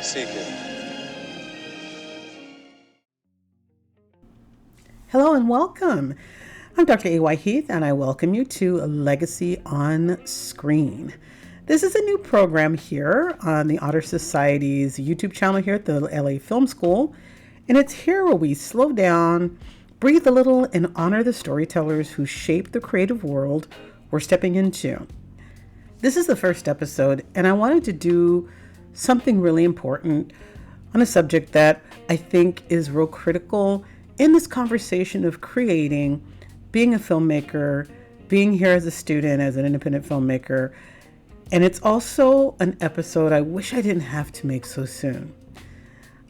Seeker. Hello and welcome. I'm Dr. A.Y. Heath and I welcome you to Legacy on Screen. This is a new program here on the Honor Society's YouTube channel here at the LA Film School. And it's here where we slow down, breathe a little, and honor the storytellers who shape the creative world we're stepping into. This is the first episode, and I wanted to do something really important on a subject that I think is real critical in this conversation of creating, being a filmmaker, being here as a student, as an independent filmmaker. And it's also an episode I wish I didn't have to make so soon.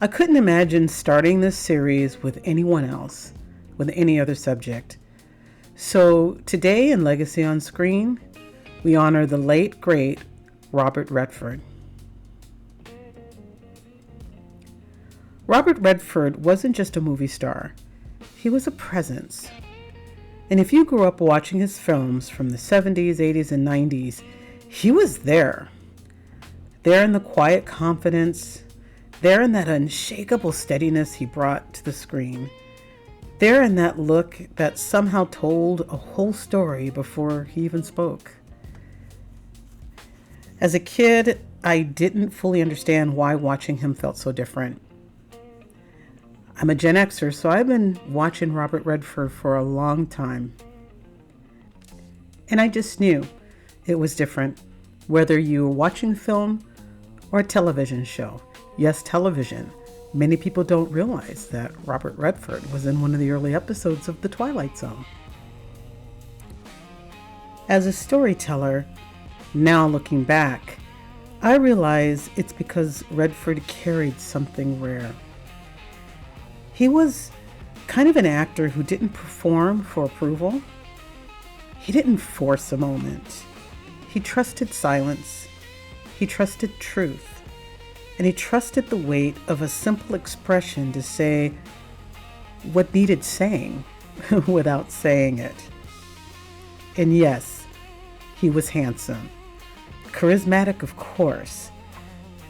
I couldn't imagine starting this series with anyone else, with any other subject. So today in Legacy on Screen, we honor the late, great Robert Redford. Robert Redford wasn't just a movie star. He was a presence. And if you grew up watching his films from the 70s, 80s, and 90s, he was there. There in the quiet confidence, there in that unshakable steadiness he brought to the screen, there in that look that somehow told a whole story before he even spoke. As a kid, I didn't fully understand why watching him felt so different. I'm a Gen Xer, so I've been watching Robert Redford for a long time. And I just knew it was different, whether you were watching film or a television show. Yes, television. Many people don't realize that Robert Redford was in one of the early episodes of The Twilight Zone. As a storyteller, now looking back, I realize it's because Redford carried something rare. He was kind of an actor who didn't perform for approval. He didn't force a moment. He trusted silence. He trusted truth. And he trusted the weight of a simple expression to say what needed saying without saying it. And yes, he was handsome. Charismatic, of course.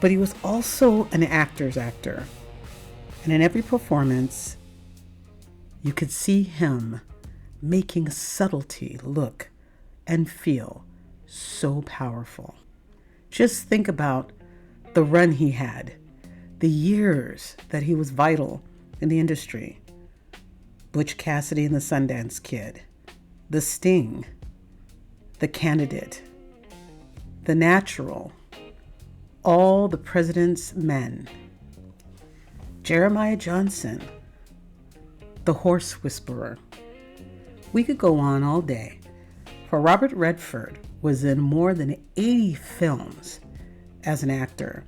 But he was also an actor's actor. And in every performance, you could see him making subtlety look and feel so powerful. Just think about the run he had, the years that he was vital in the industry. Butch Cassidy and the Sundance Kid, The Sting, The Candidate, The Natural, All the President's Men, Jeremiah Johnson, The Horse Whisperer. We could go on all day, for Robert Redford was in more than 80 films as an actor,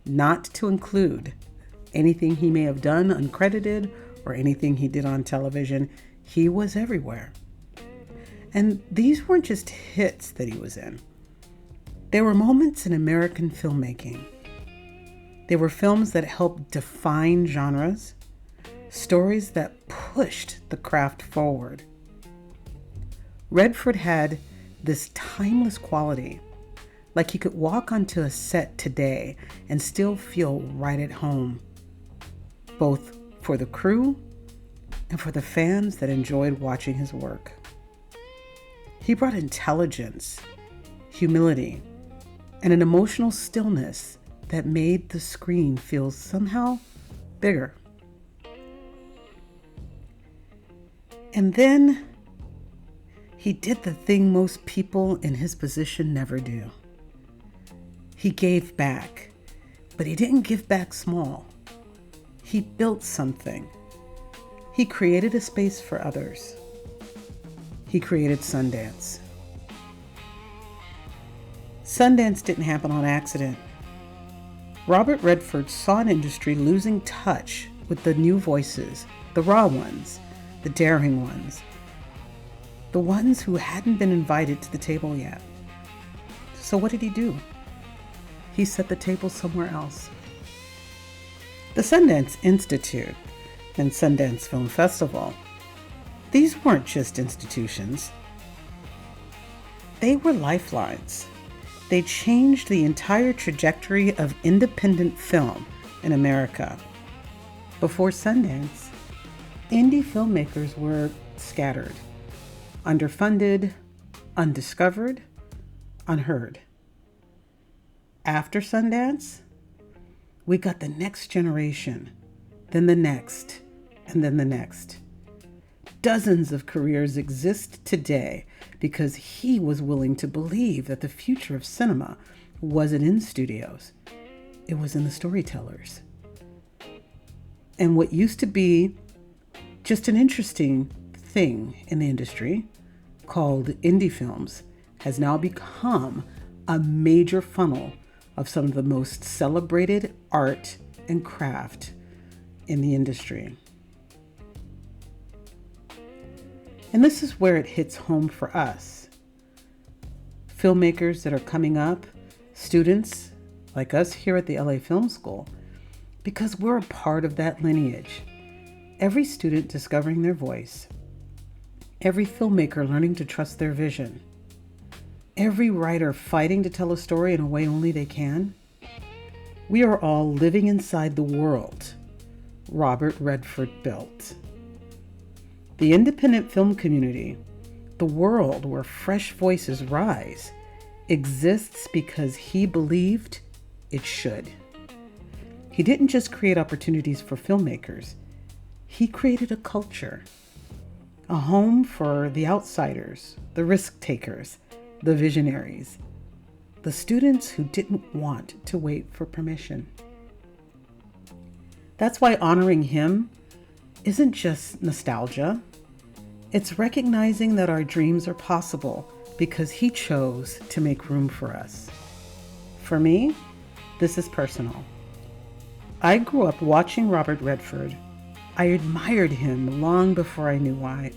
not to include anything he may have done uncredited or anything he did on television. He was everywhere. And these weren't just hits that he was in. They were moments in American filmmaking. They were films that helped define genres, stories that pushed the craft forward. Redford had this timeless quality, like he could walk onto a set today and still feel right at home, both for the crew and for the fans that enjoyed watching his work. He brought intelligence, humility, and an emotional stillness that made the screen feel somehow bigger. And then he did the thing most people in his position never do. He gave back, but he didn't give back small. He built something. He created a space for others. He created Sundance. Sundance didn't happen on accident. Robert Redford saw an industry losing touch with the new voices, the raw ones, the daring ones, the ones who hadn't been invited to the table yet. So what did he do? He set the table somewhere else. The Sundance Institute and Sundance Film Festival, these weren't just institutions. They were lifelines. They changed the entire trajectory of independent film in America. Before Sundance, indie filmmakers were scattered, underfunded, undiscovered, unheard. After Sundance, we got the next generation, then the next, and then the next. Dozens of careers exist today because he was willing to believe that the future of cinema wasn't in studios. It was in the storytellers. And what used to be just an interesting thing in the industry called indie films has now become a major funnel of some of the most celebrated art and craft in the industry. And this is where it hits home for us. Filmmakers that are coming up, students like us here at the LA Film School, because we're a part of that lineage. Every student discovering their voice, every filmmaker learning to trust their vision, every writer fighting to tell a story in a way only they can. We are all living inside the world Robert Redford built. The independent film community, the world where fresh voices rise, exists because he believed it should. He didn't just create opportunities for filmmakers, he created a culture, a home for the outsiders, the risk takers, the visionaries, the students who didn't want to wait for permission. That's why honoring him isn't just nostalgia. It's recognizing that our dreams are possible because he chose to make room for us. For me, this is personal. I grew up watching Robert Redford. I admired him long before I knew why.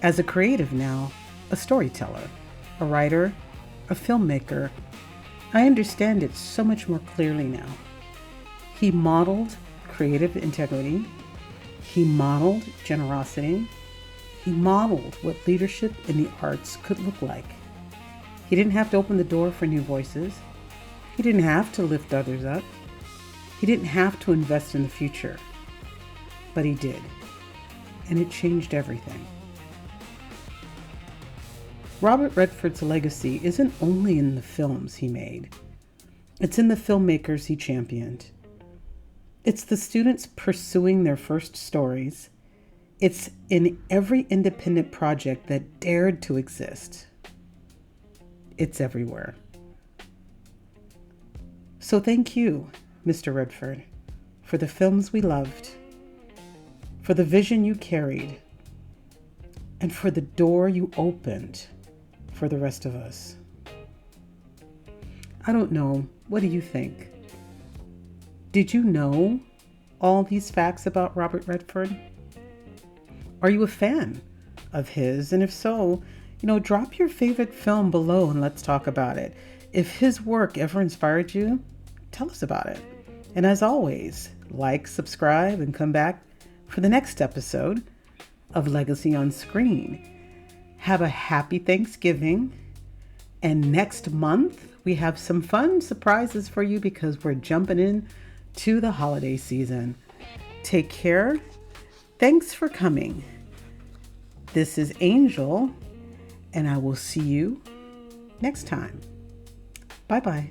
As a creative now, a storyteller, a writer, a filmmaker, I understand it so much more clearly now. He modeled creative integrity. He modeled generosity. He modeled what leadership in the arts could look like. He didn't have to open the door for new voices. He didn't have to lift others up. He didn't have to invest in the future. But he did. And it changed everything. Robert Redford's legacy isn't only in the films he made. It's in the filmmakers he championed. It's the students pursuing their first stories. It's in every independent project that dared to exist. It's everywhere. So thank you, Mr. Redford, for the films we loved, for the vision you carried, and for the door you opened for the rest of us. I don't know. What do you think? Did you know all these facts about Robert Redford? Are you a fan of his? And if so, drop your favorite film below and let's talk about it. If his work ever inspired you, tell us about it. And as always, like, subscribe, and come back for the next episode of Legacy on Screen. Have a happy Thanksgiving. And next month, we have some fun surprises for you because we're jumping in to the holiday season. Take care. Thanks for coming. This is Angel, and I will see you next time. Bye-bye.